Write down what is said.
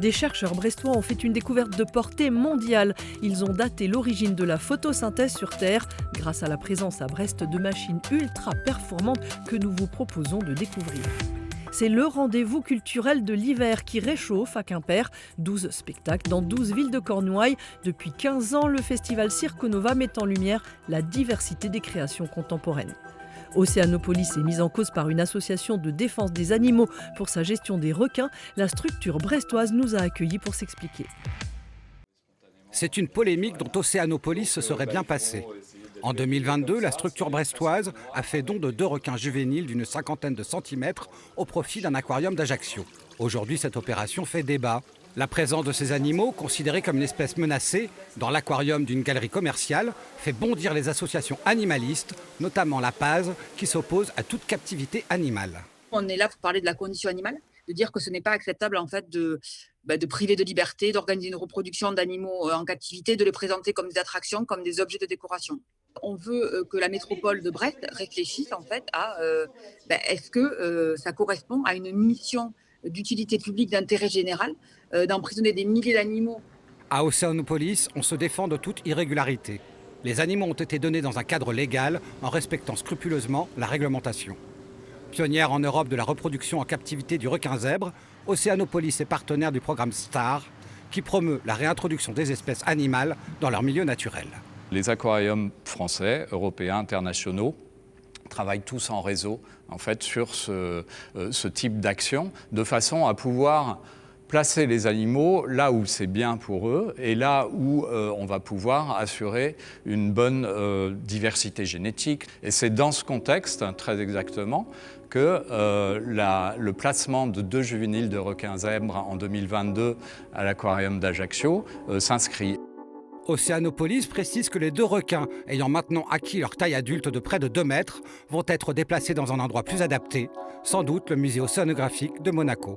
Des chercheurs brestois ont fait une découverte de portée mondiale. Ils ont daté l'origine de la photosynthèse sur Terre grâce à la présence à Brest de machines ultra performantes que nous vous proposons de découvrir. C'est le rendez-vous culturel de l'hiver qui réchauffe à Quimper. 12 spectacles dans 12 villes de Cornouailles. Depuis 15 ans, le festival Circo Nova met en lumière la diversité des créations contemporaines. Océanopolis est mise en cause par une association de défense des animaux pour sa gestion des requins. La structure brestoise nous a accueillis pour s'expliquer. C'est une polémique dont Océanopolis se serait bien passé. En 2022, la structure brestoise a fait don de 2 requins juvéniles d'une 50aine de centimètres au profit d'un aquarium d'Ajaccio. Aujourd'hui, cette opération fait débat. La présence de ces animaux, considérés comme une espèce menacée, dans l'aquarium d'une galerie commerciale, fait bondir les associations animalistes, notamment la PAZ, qui s'oppose à toute captivité animale. On est là pour parler de la condition animale, de dire que ce n'est pas acceptable en fait de priver de liberté, d'organiser une reproduction d'animaux en captivité, de les présenter comme des attractions, comme des objets de décoration. On veut que la métropole de Brest réfléchisse en fait à est-ce que ça correspond à une mission d'utilité publique d'intérêt général d'emprisonner des milliers d'animaux. À Océanopolis, on se défend de toute irrégularité. Les animaux ont été donnés dans un cadre légal en respectant scrupuleusement la réglementation. Pionnière en Europe de la reproduction en captivité du requin zèbre, Océanopolis est partenaire du programme STAR qui promeut la réintroduction des espèces animales dans leur milieu naturel. Les aquariums français, européens, internationaux travaillent tous en réseau en fait, sur ce type d'action de façon à pouvoir placer les animaux là où c'est bien pour eux et là où on va pouvoir assurer une bonne diversité génétique. Et c'est dans ce contexte, très exactement, que le placement de 2 juvéniles de requins zèbres en 2022 à l'aquarium d'Ajaccio s'inscrit. Océanopolis précise que les 2 requins, ayant maintenant acquis leur taille adulte de près de 2 mètres, vont être déplacés dans un endroit plus adapté, sans doute le musée océanographique de Monaco.